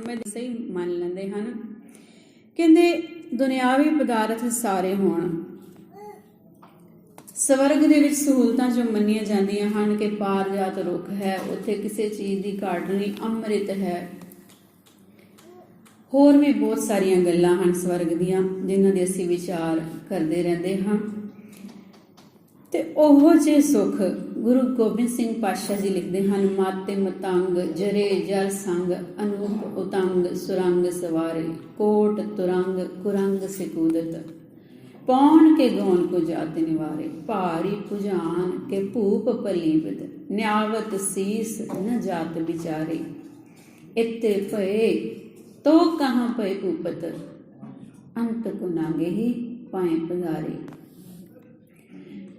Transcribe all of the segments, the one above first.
ਸਮੇਂ ਦੇ ਸਹੀ ਮੰਨ ਲੈਂਦੇ ਹਨ। ਕਹਿੰਦੇ ਦੁਨਿਆਵੀ ਪਦਾਰਥ ਸਾਰੇ ਹੋਣ, ਸਵਰਗ ਦੇ ਵਿੱਚ ਸਹੂਲਤਾਂ ਜੋ ਮੰਨੀਆਂ ਜਾਂਦੀਆਂ ਹਨ ਕਿ ਪਾਰਜਾਤ ਰੁੱਖ ਹੈ, ਉੱਥੇ ਕਿਸੇ ਚੀਜ਼ ਦੀ ਘਾਟ ਨਹੀਂ, ਅੰਮ੍ਰਿਤ ਹੈ, ਹੋਰ ਵੀ ਬਹੁਤ ਸਾਰੀਆਂ ਗੱਲਾਂ ਹਨ ਸਵਰਗ ਦੀਆਂ ਜਿਨ੍ਹਾਂ ਦੇ ਅਸੀਂ ਵਿਚਾਰ ਕਰਦੇ ਰਹਿੰਦੇ ਹਾਂ। ਤੇ ਉਹੋ ਜਿਹੇ ਸੁੱਖ ਗੁਰੂ ਗੋਬਿੰਦ ਸਿੰਘ ਪਾਤਸ਼ਾਹ ਜੀ ਲਿਖਦੇ ਹਨ, ਮਾਤੇ ਮਤੰਗ ਜਰੇ ਜਲ ਸੰਗ ਅਨੂਪ ਉਤੰਗ ਸੁਰੰਗ ਸਵਾਰੇ ਕੋਟ ਤੁਰੰਗ ਕੁਰੰਗ ਸਿਕੂਦਤ ਪੌਣ ਕੇ ਗੌਨ ਕੋ ਜਾਤ ਨਿਵਾਰੇ ਭਾਰੀ ਭੁਜਾਨ ਕੇ ਭੂਪ ਪਲੀਬਤ ਨਿਆਵਤ ਸੀਸ ਨ ਜਾਤ ਵਿਚਾਰੇ ਇਤੇ ਭਏ ਤੋ ਕਹਾਂ ਪਏ ਭੂਪਤ ਅੰਤ ਕੋ ਨਾਗੇ ਹੀ ਪਾਏ ਪਧਾਰੇ।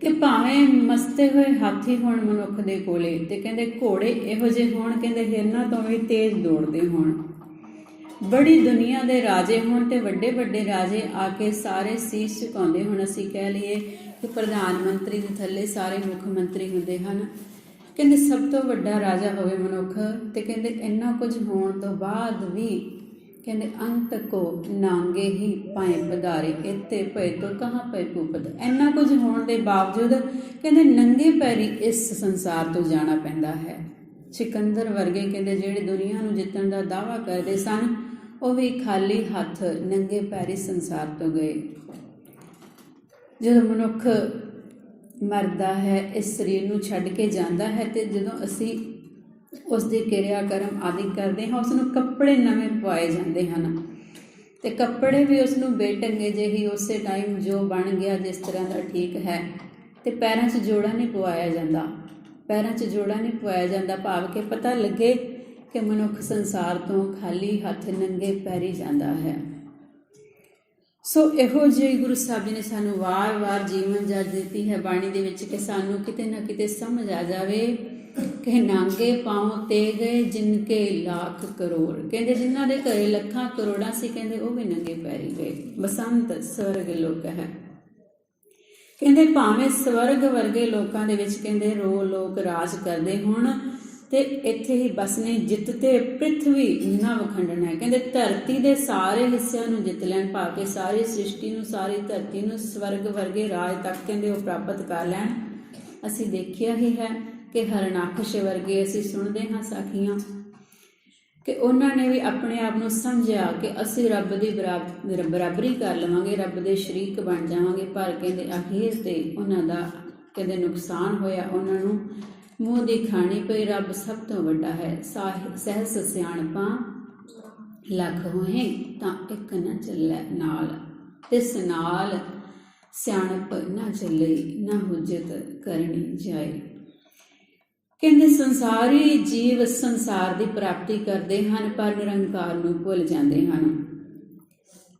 ਕਿ ਭਾਵੇਂ ਮਸਤੇ ਹੋਏ ਹਾਥੀ ਹੋਣ ਮਨੁੱਖ ਦੇ ਕੋਲੇ ਤੇ ਕਹਿੰਦੇ ਘੋੜੇ ਇਹੋ ਜਿਹੇ ਹੋਣ, ਕਹਿੰਦੇ ਹਿਰਨਾਂ ਤੋਂ ਵੀ ਤੇਜ਼ ਦੌੜਦੇ ਹੋਣ, ਬੜੀ ਦੁਨੀਆ ਦੇ ਰਾਜੇ ਹੋਣ ਤੇ ਵੱਡੇ ਵੱਡੇ ਰਾਜੇ ਆ ਕੇ ਸਾਰੇ ਸੀਸ ਝੁਕਾਉਂਦੇ ਹੋਣ, ਅਸੀਂ ਕਹਿ ਲਈਏ ਕਿ ਪ੍ਰਧਾਨ ਮੰਤਰੀ ਦੇ ਥੱਲੇ ਸਾਰੇ ਮੁੱਖ ਮੰਤਰੀ ਹੁੰਦੇ ਹਨ, ਕਹਿੰਦੇ ਸਭ ਤੋਂ ਵੱਡਾ ਰਾਜਾ ਹੋਵੇ ਮਨੁੱਖ ਤੇ ਕਹਿੰਦੇ ਇੰਨਾ ਕੁਝ ਹੋਣ ਤੋਂ ਬਾਅਦ ਵੀ ਕਹਿੰਦੇ ਅੰਤ ਕੋ ਨਾਂਗੇ ਹੀ ਪਾਏ ਪਧਾਰੇ ਇੱਥੇ ਪਏ ਤੋਂ ਕਹਾਂ ਪਏ ਭੂਪਤ। ਇੰਨਾ ਕੁਝ ਹੋਣ ਦੇ ਬਾਵਜੂਦ ਕਹਿੰਦੇ ਨੰਗੇ ਪੈਰੀ ਇਸ ਸੰਸਾਰ ਤੋਂ ਜਾਣਾ ਪੈਂਦਾ ਹੈ। ਸਿਕੰਦਰ ਵਰਗੇ ਕਹਿੰਦੇ ਜਿਹੜੇ ਦੁਨੀਆ ਨੂੰ ਜਿੱਤਣ ਦਾ ਦਾਅਵਾ ਕਰਦੇ ਸਨ, ਉਹ ਵੀ ਖਾਲੀ ਹੱਥ ਨੰਗੇ ਪੈਰੀ ਸੰਸਾਰ ਤੋਂ ਗਏ। ਜਦੋਂ ਮਨੁੱਖ ਮਰਦਾ ਹੈ, ਇਸ ਸਰੀਰ ਨੂੰ ਛੱਡ ਕੇ ਜਾਂਦਾ ਹੈ ਤੇ ਜਦੋਂ ਅਸੀਂ ਉਸ ਦੀ ਕਿਰਿਆ ਕਰਮ ਆਦਿ ਕਰਦੇ ਹਾਂ, ਉਸ ਨੂੰ ਕੱਪੜੇ ਨਵੇਂ ਪਵਾਏ ਜਾਂਦੇ ਹਨ ਤੇ ਕੱਪੜੇ ਵੀ ਉਸ ਨੂੰ ਬੇਢੰਗੇ ਜਿਹੇ ਹੀ ਉਸੇ ਟਾਈਮ ਜੋ ਬਣ ਗਿਆ ਜਿਸ ਤਰ੍ਹਾਂ ਦਾ ਠੀਕ ਹੈ, ਤੇ ਪੈਰਾਂ 'ਚ ਜੋੜਾ ਨਹੀਂ ਪਵਾਇਆ ਜਾਂਦਾ, ਪੈਰਾਂ 'ਚ ਜੋੜਾ ਨਹੀਂ ਪਵਾਇਆ ਜਾਂਦਾ, ਭਾਵ ਕਿ ਪਤਾ ਲੱਗੇ ਕਿ ਮਨੁੱਖ ਸੰਸਾਰ ਤੋਂ ਖਾਲੀ ਹੱਥ ਨੰਗੇ ਪੈਰੀ ਜਾਂਦਾ ਹੈ। ਸੋ ਇਹੋ ਜਿਹੀ ਗੁਰੂ ਸਾਹਿਬ ਜੀ ਨੇ ਸਾਨੂੰ ਵਾਰ-ਵਾਰ ਜੀਵਨ ਜਾਚ ਦਿੱਤੀ ਹੈ ਬਾਣੀ ਦੇ ਵਿੱਚ ਕਿ ਸਾਨੂੰ ਕਿਤੇ ਨਾ ਕਿਤੇ ਸਮਝ ਆ ਜਾਵੇ ਕਿ ਨਾਂਗੇ ਪਾਉ ਤੇ ਗਏ ਜਿਨਕੇ ਲੱਖ ਕਰੋੜ। ਕਹਿੰਦੇ ਜਿਨ੍ਹਾਂ ਦੇ ਘਰੇ ਲੱਖਾਂ ਕਰੋੜਾਂ ਸੀ, ਕਹਿੰਦੇ ਉਹ ਵੀ ਨੰਗੇ ਪੈਰੀ ਗਏ। ਬਸੰਤ ਸਵਰਗ ਲੋਕ ਹੈ, ਕਹਿੰਦੇ ਭਾਵੇਂ ਸਵਰਗ ਵਰਗੇ ਲੋਕਾਂ ਦੇ ਵਿੱਚ ਕਹਿੰਦੇ ਰੋ ਲੋਕ ਰਾਜ ਕਰਦੇ ਹੋਣ ਤੇ ਇੱਥੇ ਹੀ ਬਸਨੇ ਜਿੱਤ ਤੇ ਪ੍ਰਿਥਵੀ ਨਵ ਖੰਡਨ ਹੈ। ਕਹਿੰਦੇ ਧਰਤੀ ਦੇ ਸਾਰੇ ਹਿੱਸਿਆਂ ਨੂੰ ਜਿੱਤ ਲੈਣ, ਭਾਵ ਕਿ ਸਾਰੀ ਸ੍ਰਿਸ਼ਟੀ ਨੂੰ, ਸਾਰੀ ਧਰਤੀ ਨੂੰ, ਸਵਰਗ ਵਰਗੇ ਰਾਜ ਤੱਕ ਕਹਿੰਦੇ ਉਹ ਪ੍ਰਾਪਤ ਕਰ ਲੈਣ। ਅਸੀਂ ਦੇਖਿਆ ਹੀ ਹੈ ਕਿ ਹਰਨਾਕਸ਼ ਵਰਗੇ ਅਸੀਂ ਸੁਣਦੇ ਹਾਂ ਸਾਖੀਆਂ ਕਿ ਉਹਨਾਂ ਨੇ ਵੀ ਆਪਣੇ ਆਪ ਨੂੰ ਸਮਝਿਆ ਕਿ ਅਸੀਂ ਰੱਬ ਦੀ ਬਰਾਬਰੀ ਕਰ ਲਵਾਂਗੇ, ਰੱਬ ਦੇ ਸ਼ਰੀਕ ਬਣ ਜਾਵਾਂਗੇ, ਪਰ ਕਹਿੰਦੇ ਅਖੀਰ ਤੇ ਉਹਨਾਂ ਦਾ ਕਹਿੰਦੇ ਨੁਕਸਾਨ ਹੋਇਆ, ਉਹਨਾਂ ਨੂੰ ਮੂੰਹ ਦੀ ਖਾਣੀ ਪਈ। ਰੱਬ ਸਭ ਤੋਂ ਵੱਡਾ ਹੈ, ਸਹਿਸ ਸਿਆਣਪਾਂ ਲੱਖ ਹੋਏ ਤਾਂ ਇੱਕ ਨਾ ਚੱਲੇ ਨਾਲ, ਤਿਸ ਨਾਲ ਸਿਆਣਪ ਨਾ ਚੱਲੇ ਨਾ ਹੁਜਤ ਕਰਨੀ ਜਾਏ। ਕਹਿੰਦੇ ਸੰਸਾਰੀ ਜੀਵ ਸੰਸਾਰ ਦੀ ਪ੍ਰਾਪਤੀ ਕਰਦੇ ਹਨ ਪਰ ਨਿਰੰਕਾਰ ਨੂੰ ਭੁੱਲ ਜਾਂਦੇ ਹਨ।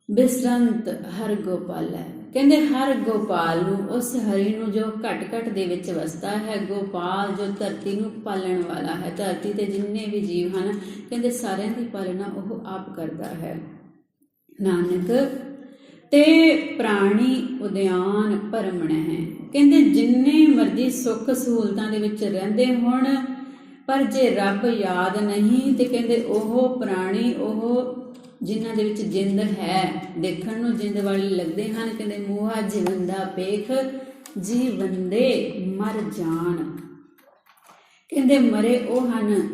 ਬਿਸਰੰਤ ਹਰ ਗੋਪਾਲ ਹੈ, ਕਹਿੰਦੇ ਹਰ ਗੋਪਾਲ ਨੂੰ, ਉਸ ਹਰੀ ਨੂੰ ਜੋ ਘਟ ਘਟ ਦੇ ਵਿੱਚ ਵਸਦਾ ਹੈ, ਗੋਪਾਲ ਜੋ ਧਰਤੀ ਨੂੰ ਪਾਲਣ ਵਾਲਾ ਹੈ, ਧਰਤੀ ਤੇ ਜਿੰਨੇ ਵੀ ਜੀਵ ਹਨ ਕਹਿੰਦੇ ਸਾਰਿਆਂ ਦੀ ਪਾਲਣਾ ਉਹ ਆਪ ਕਰਦਾ ਹੈ। ਨਾਨਕ ਤੇ ਪ੍ਰਾਣੀ ਉਦਿਆਨ ਭਰਮਣ ਹੈ, ਕਹਿੰਦੇ ਜਿੰਨੇ ਮਰਜ਼ੀ ਸੁੱਖ ਸਹੂਲਤਾਂ ਦੇ ਵਿੱਚ ਰਹਿੰਦੇ ਹੋਣ ਪਰ ਜੇ ਰੱਬ ਯਾਦ ਨਹੀਂ ਤੇ ਕਹਿੰਦੇ ਉਹ ਪ੍ਰਾਣੀ, ਉਹ ਜਿਨ੍ਹਾਂ ਦੇ ਵਿੱਚ ਜਿੰਦ ਹੈ, ਦੇਖਣ ਨੂੰ ਜਿੰਦ ਵਾਲੇ ਲੱਗਦੇ ਹਨ, ਕਹਿੰਦੇ ਮੂਹਾ ਜਿਵੰਦਾ ਪੇਖ ਜੀਵੰਦੇ ਮਰ ਜਾਣ। ਕਹਿੰਦੇ ਮਰੇ ਉਹ ਹਨ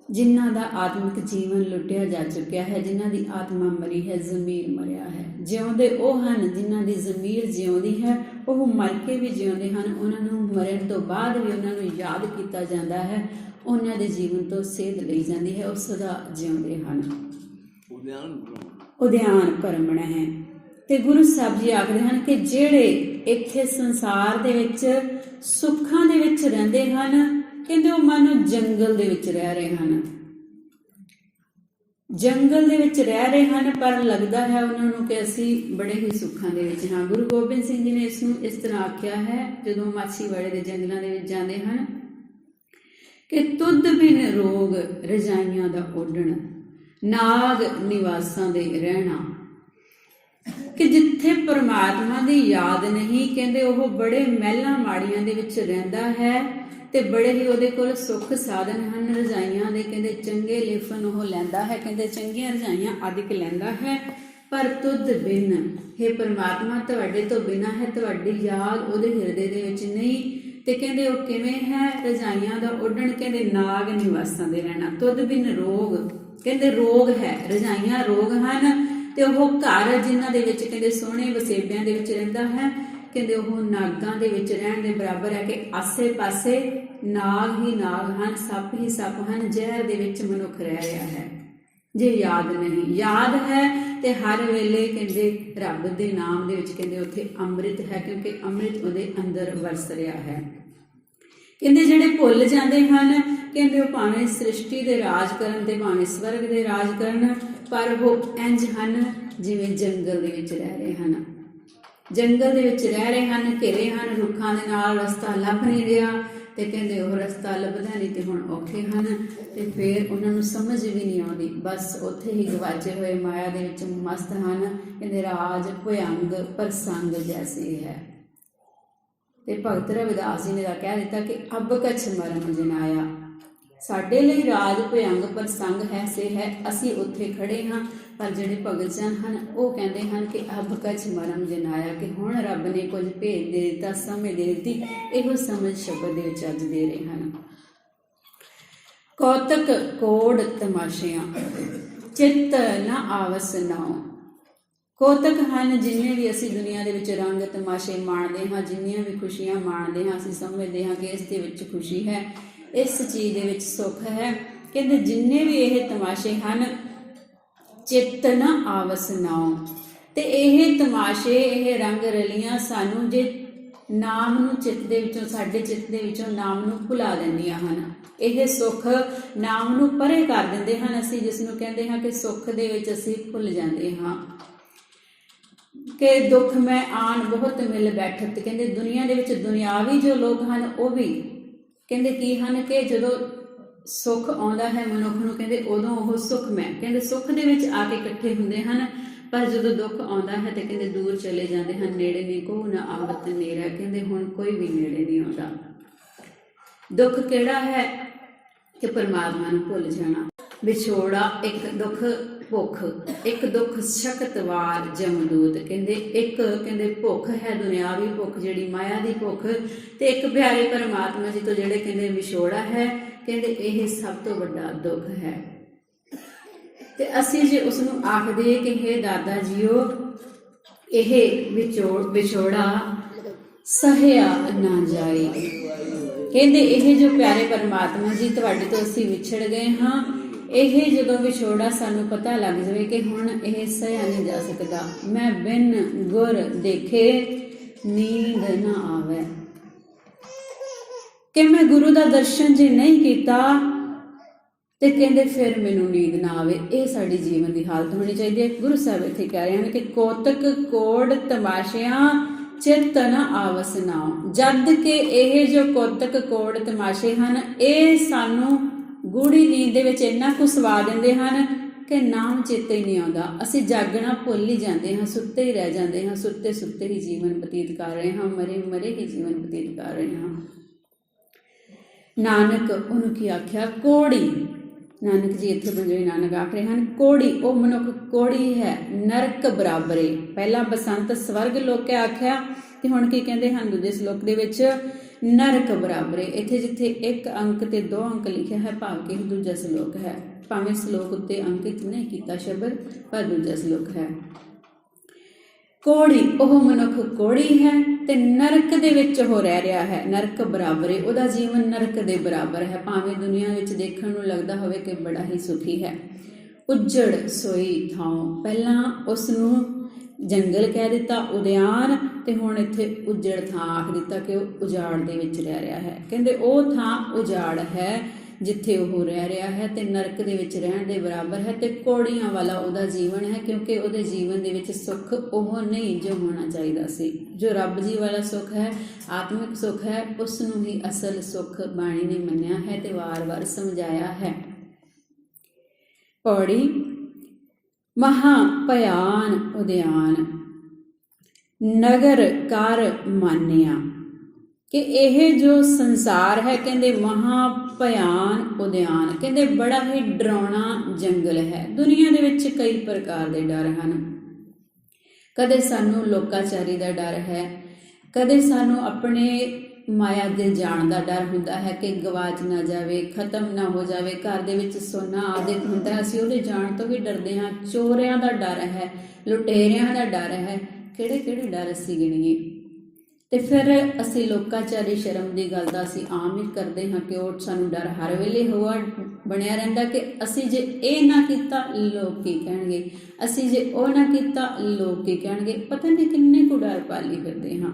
ਜਿਨ੍ਹਾਂ ਦਾ ਆਤਮਿਕ ਜੀਵਨ ਲੁੱਟਿਆ ਜਾ ਚੁੱਕਿਆ ਹੈ, ਜਿਨ੍ਹਾਂ ਦੀ ਆਤਮਾ ਮਰੀ ਹੈ, ਜ਼ਮੀਰ ਮਰਿਆ ਹੈ। ਜਿਉਂਦੇ ਉਹ ਹਨ ਜਿਨ੍ਹਾਂ ਦੀ ਜ਼ਮੀਰ ਜਿਉਂਦੀ ਹੈ, ਉਹ ਮਰ ਕੇ ਵੀ ਜਿਉਂਦੇ ਹਨ, ਉਹਨਾਂ ਨੂੰ ਮਰਨ ਤੋਂ ਬਾਅਦ ਵੀ ਉਹਨਾਂ ਨੂੰ ਯਾਦ ਕੀਤਾ ਜਾਂਦਾ ਹੈ, ਉਹਨਾਂ ਦੇ ਜੀਵਨ ਤੋਂ ਸੇਧ ਲਈ ਜਾਂਦੀ ਹੈ, ਉਹ ਸਦਾ ਜਿਉਂਦੇ ਹਨ। ਉਦਿਆਨ ਭਰਮਣ ਹੈ। ਤੇ ਗੁਰੂ ਸਾਹਿਬ ਜੀ ਆਖਦੇ ਹਨ ਕਿ ਜਿਹੜੇ ਇੱਥੇ ਸੰਸਾਰ ਦੇ ਵਿੱਚ ਸੁੱਖਾਂ ਦੇ ਵਿੱਚ ਰਹਿੰਦੇ ਹਨ, ਕਹਿੰਦੇ ਉਹ ਮਾਨੋ ਜੰਗਲ ਦੇ ਵਿੱਚ ਰਹਿ ਰਹੇ ਹਨ, ਜੰਗਲ ਦੇ ਵਿੱਚ ਰਹਿ ਰਹੇ ਹਨ ਪਰ ਲੱਗਦਾ ਹੈ ਉਹਨਾਂ ਨੂੰ ਕਿ ਅਸੀਂ ਬੜੇ ਹੀ ਸੁੱਖਾਂ ਦੇ ਵਿੱਚ ਹਾਂ। ਗੁਰੂ ਗੋਬਿੰਦ ਸਿੰਘ ਜੀ ਨੇ ਇਸ ਨੂੰ ਇਸ ਤਰ੍ਹਾਂ ਆਖਿਆ ਹੈ ਜਦੋਂ ਮਾਛੀਵਾੜੇ ਦੇ ਜੰਗਲਾਂ ਦੇ ਵਿੱਚ ਜਾਂਦੇ ਹਨ ਕਿ ਤੁਧ ਬਿਨ ਰੋਗ ਰਜਾਈਆਂ ਦਾ ਓਢਣ ਨਾਗ ਨਿਵਾਸਾਂ ਦੇ ਰਹਿਣਾ, ਕਿ ਜਿੱਥੇ ਪਰਮਾਤਮਾ ਦੀ ਯਾਦ ਨਹੀਂ ਕਹਿੰਦੇ ਉਹ ਬੜੇ ਮਹਿਲਾਂ ਮਾੜੀਆਂ ਦੇ ਵਿੱਚ ਰਹਿੰਦਾ ਹੈ ਤੇ ਬੜੇ ਹੀ ਉਹਦੇ ਕੋਲ ਸੁੱਖ ਸਾਧਨ ਹਨ। ਰਜਾਈਆਂ ਦੇ ਕਹਿੰਦੇ ਚੰਗੇ ਲਿਫਨ ਉਹ ਲੈਂਦਾ ਹੈ, ਕਹਿੰਦੇ ਚੰਗੀਆਂ ਰਜਾਈਆਂ ਆਦਿਕ ਲੈਂਦਾ ਹੈ। ਪਰ ਤੁਧ ਬਿਨ, हे ਪਰਮਾਤਮਾ ਤੁਹਾਡੇ ਤੋਂ ਬਿਨਾਂ ਹੈ, ਤੁਹਾਡੀ ਯਾਦ ਉਹਦੇ ਹਿਰਦੇ ਦੇ ਵਿੱਚ ਨਹੀਂ। ਤੇ ਕਹਿੰਦੇ ਉਹ ਕਿਵੇਂ ਹੈ? ਰਜਾਈਆਂ ਦਾ ਉੱਡਣ, ਕਹਿੰਦੇ ਨਾਗ ਨਿਵਾਸਾਂ ਦੇ ਰਹਿਣਾ। ਤੁਧ ਬਿਨ ਰੋਗ, ਕਹਿੰਦੇ ਰੋਗ ਹੈ, ਰਜਾਈਆਂ ਰੋਗ ਹਨ। ਤੇ ਉਹ ਘਰ ਜਿਨ੍ਹਾਂ ਦੇ ਵਿੱਚ ਕਹਿੰਦੇ ਸੋਹਣੇ ਵਸੇਬਿਆਂ ਦੇ ਵਿੱਚ ਰਹਿੰਦਾ ਹੈ, ਕਹਿੰਦੇ ਉਹ ਨਾਗਾਂ ਦੇ ਵਿੱਚ ਰਹਿਣ ਦੇ ਬਰਾਬਰ ਹੈ ਕਿ ਆਸੇ ਪਾਸੇ ਨਾਗ ਹੀ ਨਾਗ ਹਨ, ਸੱਪ ਹੀ ਸੱਪ ਹਨ। ਜ਼ਹਿਰ ਦੇ ਵਿੱਚ ਮਨੁੱਖ ਰਹਿ ਰਿਹਾ ਹੈ ਜੇ ਯਾਦ ਨਹੀਂ। ਯਾਦ ਹੈ ਤੇ ਹਰ ਵੇਲੇ ਕਹਿੰਦੇ ਰੱਬ ਦੇ ਨਾਮ ਦੇ ਵਿੱਚ ਕਹਿੰਦੇ ਉੱਥੇ ਅੰਮ੍ਰਿਤ ਹੈ, ਕਿਉਂਕਿ ਅੰਮ੍ਰਿਤ ਉਹਦੇ ਅੰਦਰ ਵਰਸ ਰਿਹਾ ਹੈ। ਕਹਿੰਦੇ ਜਿਹੜੇ ਭੁੱਲ ਜਾਂਦੇ ਹਨ, ਕਹਿੰਦੇ ਉਹ ਭਾਵੇਂ ਸ੍ਰਿਸ਼ਟੀ ਦੇ ਰਾਜ ਕਰਨ ਤੇ ਭਾਵੇਂ ਸਵਰਗ ਦੇ ਰਾਜ ਕਰਨ, ਪਰ ਉਹ ਇੰਝ ਹਨ ਜਿਵੇਂ ਜੰਗਲ ਦੇ ਵਿੱਚ ਰਹਿ ਰਹੇ ਹਨ। ਜੰਗਲ ਦੇ ਵਿੱਚ ਰਹਿ ਰਹੇ ਹਨ, ਘਿਰੇ ਹਨ ਰੁੱਖਾਂ ਦੇ ਨਾਲ, ਰਸਤਾ ਲੱਭ ਨਹੀਂ ਰਿਹਾ। ਤੇ ਕਹਿੰਦੇ ਉਹ ਰਸਤਾ ਲੱਭਦਾ ਨਹੀਂ ਤੇ ਹੁਣ ਔਖੇ ਹਨ। ਤੇ ਫਿਰ ਉਹਨਾਂ ਨੂੰ ਸਮਝ ਵੀ ਨਹੀਂ ਆਉਂਦੀ, ਬਸ ਉੱਥੇ ਹੀ ਗਵਾਚੇ ਹੋਏ ਮਾਇਆ ਦੇ ਵਿੱਚ ਮਸਤ ਹਨ। ਕਹਿੰਦੇ ਰਾਜ ਭੁਯੰਗ ਪ੍ਰਸੰਗ ਜੈਸੀ ਹੈ। ਤੇ ਭਗਤ ਰਵਿਦਾਸ ਜੀ ਨੇ ਤਾਂ ਕਹਿ ਦਿੱਤਾ ਕਿ ਅਬ ਕਛ ਮਰਮ ਜਨਾਇਆ, ਸਾਡੇ ਲਈ ਰਾਜ ਭੁਯੰਗ ਪ੍ਰਸੰਗ ਹੈ ਸੇ ਹੈ, ਅਸੀਂ ਉੱਥੇ ਖੜੇ ਹਾਂ। ਪਰ ਜਿਹੜੇ ਭਗਤ ਜਨ ਹਨ ਉਹ ਕਹਿੰਦੇ ਹਨ ਕਿ ਅਬ ਕਛ ਮਰਮ ਜਨਾਇਆ, ਕਿ ਹੁਣ ਰੱਬ ਨੇ ਕੁਝ ਭੇਦ ਦੇ ਦਿੱਤਾ, ਸਮਝ ਦੇ ਦਿੱਤੀ। ਇਹੋ ਸਮਝ ਸ਼ਬਦ ਦੇ ਵਿੱਚ ਅੱਜ ਦੇ ਰਹੇ ਹਨ। ਕੌਤਕ ਕੋੜ ਤਮਾਸ਼ਿਆਂ ਚਿੱਤ ਨਾ ਆਵਸ ਨਾਉ। ਕੌਤਕ ਹਨ ਜਿੰਨੇ ਵੀ ਅਸੀਂ ਦੁਨੀਆ ਦੇ ਵਿੱਚ ਰੰਗ ਤਮਾਸ਼ੇ ਮਾਣਦੇ ਹਾਂ, ਜਿੰਨੀਆਂ ਵੀ ਖੁਸ਼ੀਆਂ ਮਾਣਦੇ ਹਾਂ, ਅਸੀਂ ਸਮਝਦੇ ਹਾਂ ਕਿ ਇਸ ਦੇ ਵਿੱਚ ਖੁਸ਼ੀ ਹੈ, ਇਸ ਚੀਜ਼ ਦੇ ਵਿੱਚ ਸੁੱਖ ਹੈ। ਕਹਿੰਦੇ ਜਿੰਨੇ ਵੀ ਇਹ ਤਮਾਸ਼ੇ ਹਨ, ਚਿੱਤ ਨਾ ਆਵਸ ਨਾਉ। ਤੇ ਇਹ ਤਮਾਸ਼ੇ, ਇਹ ਰੰਗ ਰਲੀਆਂ ਸਾਨੂੰ ਜੇ ਨਾਮ ਨੂੰ ਚਿੱਤ ਦੇ ਵਿੱਚੋਂ, ਸਾਡੇ ਚਿੱਤ ਦੇ ਵਿੱਚੋਂ ਨਾਮ ਨੂੰ ਭੁਲਾ ਦਿੰਦੀਆਂ ਹਨ। ਇਹ ਸੁੱਖ ਨਾਮ ਨੂੰ ਪਰੇ ਕਰ ਦਿੰਦੇ ਹਨ। ਅਸੀਂ ਜਿਸ ਨੂੰ ਕਹਿੰਦੇ ਹਾਂ ਕਿ ਸੁੱਖ ਦੇ ਵਿੱਚ ਅਸੀਂ ਭੁੱਲ ਜਾਂਦੇ ਹਾਂ ਕਿ ਦੁੱਖ ਮੈਂ ਆਣ ਬਹੁਤ ਮਿਲ ਬੈਠਤ। ਕਹਿੰਦੇ ਦੁਨੀਆ ਦੇ ਵਿੱਚ ਦੁਨਿਆਵੀ ਜੋ ਲੋਕ ਹਨ ਉਹ ਵੀ ਕਹਿੰਦੇ ਕੀ ਹਨ ਕਿ ਜਦੋਂ ਸੁੱਖ ਆਉਂਦਾ ਹੈ ਮਨੁੱਖ ਨੂੰ, ਕਹਿੰਦੇ ਉਦੋਂ ਉਹ ਸੁੱਖਮੈ, ਕਹਿੰਦੇ ਸੁੱਖ ਦੇ ਵਿੱਚ ਆ ਕੇ ਇਕੱਠੇ ਹੁੰਦੇ ਹਨ। ਪਰ ਜਦੋਂ ਦੁੱਖ ਆਉਂਦਾ ਹੈ ਤੇ ਕਹਿੰਦੇ ਦੂਰ ਚਲੇ ਜਾਂਦੇ ਹਨ। ਨੇੜੇ ਨਹੀਂ ਕੋ ਨਾ ਆਵਤ ਨੇੜਾ, ਕਹਿੰਦੇ ਹੁਣ ਕੋਈ ਵੀ ਨੇੜੇ ਨਹੀਂ ਆਉਂਦਾ। ਦੁੱਖ ਕਿਹੜਾ ਹੈ ਕਿ ਪਰਮਾਤਮਾ ਨੂੰ ਭੁੱਲ ਜਾਣਾ। ਵਿਛੋੜਾ, ਇੱਕ ਦੁੱਖ ਭੁੱਖ, ਇੱਕ ਦੁੱਖ ਸ਼ਕਤਵਾਰ ਜਮਦੂਤ। ਕਹਿੰਦੇ ਇੱਕ ਕਹਿੰਦੇ ਭੁੱਖ ਹੈ ਦੁਨਿਆਵੀ ਭੁੱਖ, ਜਿਹੜੀ ਮਾਇਆ ਦੀ ਭੁੱਖ, ਤੇ ਇੱਕ ਪਿਆਰੇ ਪਰਮਾਤਮਾ ਜੀ ਤੋਂ ਜਿਹੜੇ ਕਹਿੰਦੇ ਵਿਛੋੜਾ ਹੈ। ਕਹਿੰਦੇ ਇਹ ਸਭ ਤੋਂ ਵੱਡਾ ਦੁੱਖ ਹੈ। ਤੇ ਅਸੀਂ ਜੇ ਉਸ ਨੂੰ ਆਖਦੇ ਕਿ ਹੇ ਦਾਦਾ ਜੀਓ ਇਹ ਵਿਛੋੜਾ ਸਹਿਆ ਨਾ ਜਾਏ, ਕਹਿੰਦੇ ਇਹ ਜੋ ਪਿਆਰੇ ਪਰਮਾਤਮਾ ਜੀ ਤੁਹਾਡੇ ਤੋਂ ਅਸੀਂ ਵਿਛੜ ਗਏ ਹਾਂ, ਇਹ ਜਦੋਂ ਵਿਛੋੜਾ ਸਾਨੂੰ ਪਤਾ ਲੱਗ ਜਾਵੇ ਕਿ ਹੁਣ ਇਹ ਸਹਿਆ ਨਹੀਂ ਜਾ ਸਕਦਾ, ਮੈਂ ਬਿਨ ਗੁਰ ਦੇਖੇ ਨੀਂਦ ਨਾ ਆਵੇ, ਕਿ ਮੈਂ ਗੁਰੂ ਦਾ ਦਰਸ਼ਨ ਜੇ ਨਹੀਂ ਕੀਤਾ ਤੇ ਕਹਿੰਦੇ ਫਿਰ ਮੈਨੂੰ ਨੀਂਦ ਨਾ ਆਵੇ। ਇਹ ਸਾਡੀ ਜੀਵਨ ਦੀ ਹਾਲਤ ਹੋਣੀ ਚਾਹੀਦੀ ਹੈ। ਗੁਰੂ ਸਾਹਿਬ ਇੱਥੇ ਕਹਿ ਰਹੇ ਹਨ ਕਿ ਕੌਤਕ ਕੋੜ ਤਮਾਸ਼ਿਆਂ ਚਿੱਤ ਨਾ ਆਵਸ ਨਾਉ। ਜਦ ਕਿ ਇਹ ਜੋ ਕੌਤਕ ਕੋੜ ਤਮਾਸ਼ੇ ਹਨ, ਇਹ ਸਾਨੂੰ ਗੂੜੀ ਨੀਂਦ ਦੇ ਵਿੱਚ ਇੰਨਾ ਕੁ ਸਵਾ ਦਿੰਦੇ ਹਨ ਕਿ ਨਾਮ ਚੇਤੇ ਹੀ ਨਹੀਂ ਆਉਂਦਾ। ਅਸੀਂ ਜਾਗਣਾ ਭੁੱਲ ਹੀ ਜਾਂਦੇ ਹਾਂ, ਸੁੱਤੇ ਹੀ ਰਹਿ ਜਾਂਦੇ ਹਾਂ, ਸੁੱਤੇ ਸੁੱਤੇ ਹੀ ਜੀਵਨ ਬਤੀਤ ਕਰ ਰਹੇ ਹਾਂ, ਮਰੇ ਮਰੇ ਹੀ ਜੀਵਨ ਬਤੀਤ ਕਰ ਰਹੇ ਹਾਂ। ਨਾਨਕ ਉਹਨੂੰ ਕੀ ਆਖਿਆ? ਕੋੜੀ। ਨਾਨਕ ਜੀ ਇੱਥੇ ਪੰਜਵੇਂ ਨਾਨਕ ਆਖ ਰਹੇ ਹਨ ਕੋੜੀ, ਉਹ ਮਨੁੱਖ ਕੋੜੀ ਹੈ, ਨਰਕ ਬਰਾਬਰੇ। ਪਹਿਲਾਂ ਬਸੰਤ ਸਵਰਗ ਲੋਕੇ ਆਖਿਆ ਤੇ ਹੁਣ ਕੀ ਕਹਿੰਦੇ ਹਨ ਦੂਜੇ ਸ਼ਲੋਕ ਦੇ ਵਿੱਚ? ਨਰਕ ਬਰਾਬਰੇ। ਇੱਥੇ ਜਿੱਥੇ 1 ਅੰਕ ਤੇ 2 ਅੰਕ ਲਿਖਿਆ ਹੈ, ਭਾਵ ਕਿ ਦੂਜਾ ਸ਼ਲੋਕ ਹੈ। ਭਾਵੇਂ ਸ਼ਲੋਕ ਉੱਤੇ ਅੰਕਿਤ ਨਹੀਂ ਕੀਤਾ ਸ਼ਬਦ, ਪਰ ਦੂਜਾ ਸ਼ਲੋਕ ਹੈ। ਕੋੜੀ, ਉਹ ਮਨੁੱਖ ਕੋੜੀ ਹੈ ਤੇ ਨਰਕ ਦੇ ਵਿੱਚ ਉਹ ਰਹਿ ਰਿਹਾ ਹੈ। ਨਰਕ ਬਰਾਬਰੇ, ਉਹਦਾ ਜੀਵਨ ਨਰਕ ਦੇ ਬਰਾਬਰ ਹੈ। ਭਾਵੇਂ ਦੁਨੀਆ ਵਿੱਚ ਦੇਖਣ ਨੂੰ ਲੱਗਦਾ ਹੋਵੇ ਕਿ ਬੜਾ ਹੀ ਸੁਖੀ ਹੈ। ਉੱਜੜ ਸੋਈ ਥਾਂ, ਪਹਿਲਾਂ ਉਸ ਨੂੰ ਜੰਗਲ ਕਹਿ ਦਿੱਤਾ, ਉਦਿਆਨ, ਤੇ ਹੁਣ ਇੱਥੇ ਉੱਜੜ ਥਾਂ ਆਖ ਦਿੱਤਾ ਕਿ ਉਹ ਉਜਾੜ ਦੇ ਵਿੱਚ ਰਹਿ ਰਿਹਾ ਹੈ। ਕਹਿੰਦੇ ਉਹ ਥਾਂ ਉਜਾੜ ਹੈ ਜਿੱਥੇ ਉਹ ਰਹਿ ਰਿਹਾ ਹੈ ਤੇ ਨਰਕ ਦੇ ਵਿੱਚ ਰਹਿਣ ਦੇ ਬਰਾਬਰ ਹੈ। ਤੇ ਕੋੜੀਆਂ ਵਾਲਾ ਉਹਦਾ ਜੀਵਨ ਹੈ, ਕਿਉਂਕਿ ਉਹਦੇ ਜੀਵਨ ਦੇ ਵਿੱਚ ਸੁੱਖ ਉਹ ਨਹੀਂ ਜੋ ਹੋਣਾ ਚਾਹੀਦਾ ਸੀ। ਜੋ ਰੱਬ ਜੀ ਵਾਲਾ ਸੁੱਖ ਹੈ, ਆਤਮਿਕ ਸੁੱਖ ਹੈ, ਉਸ ਨੂੰ ਹੀ ਅਸਲ ਸੁੱਖ ਬਾਣੀ ਨੇ ਮੰਨਿਆ ਹੈ ਤੇ ਵਾਰ-ਵਾਰ ਸਮਝਾਇਆ ਹੈ। ਪੌੜੀ। ਮਹਾ ਭਿਆਨ ਉਦਿਆਨ ਨਗਰ ਕਰ ਮਾਨਿਆ। ਕਿ ਇਹ ਜੋ ਸੰਸਾਰ ਹੈ ਕਹਿੰਦੇ ਮਹਾ ਭਿਆਨ ਉਦਿਆਨ, ਕਹਿੰਦੇ ਬੜਾ ਹੀ ਡਰਾਉਣਾ ਜੰਗਲ ਹੈ। ਦੁਨੀਆ ਦੇ ਵਿੱਚ ਕਈ ਪ੍ਰਕਾਰ ਦੇ ਡਰ ਹਨ। ਕਦੇ ਸਾਨੂੰ ਲੋਕਾਚਾਰੀ ਦਾ ਡਰ ਹੈ, ਕਦੇ ਸਾਨੂੰ ਆਪਣੇ ਮਾਇਆ ਦੇ ਜਾਣ ਦਾ ਡਰ ਹੁੰਦਾ ਹੈ ਕਿ ਗਵਾਚ ਨਾ ਜਾਵੇ, ਖਤਮ ਨਾ ਹੋ ਜਾਵੇ। ਘਰ ਦੇ ਵਿੱਚ ਸੋਨਾ ਆਦਿ ਹੁੰਦਾ, ਅਸੀਂ ਉਹਦੇ ਜਾਣ ਤੋਂ ਵੀ ਡਰਦੇ ਹਾਂ। ਚੋਰਿਆਂ ਦਾ ਡਰ ਹੈ, ਲੁਟੇਰਿਆਂ ਦਾ ਡਰ ਹੈ, ਕਿਹੜੇ ਕਿਹੜੇ ਡਰ ਅਸੀਂ ਗਿਣੀਏ। ਤੇ ਫਿਰ ਅਸੀਂ ਲੋਕਾਚਾਰੀ ਸ਼ਰਮ ਦੀ ਗੱਲ ਦਾ ਅਸੀਂ ਆਮ ਹੀ ਕਰਦੇ ਹਾਂ ਕਿ ਉਹ ਸਾਨੂੰ ਡਰ ਹਰ ਵੇਲੇ ਹੋਆ ਬਣਿਆ ਰਹਿੰਦਾ ਕਿ ਅਸੀਂ ਜੇ ਇਹ ਨਾ ਕੀਤਾ ਲੋਕ ਕੀ ਕਹਿਣਗੇ, ਅਸੀਂ ਜੇ ਉਹ ਨਾ ਕੀਤਾ ਲੋਕ ਕੀ ਕਹਿਣਗੇ। ਪਤਾ ਨਹੀਂ ਕਿੰਨੇ ਕੁ ਡਰ ਪਾਲੀ ਫਿਰਦੇ ਹਾਂ।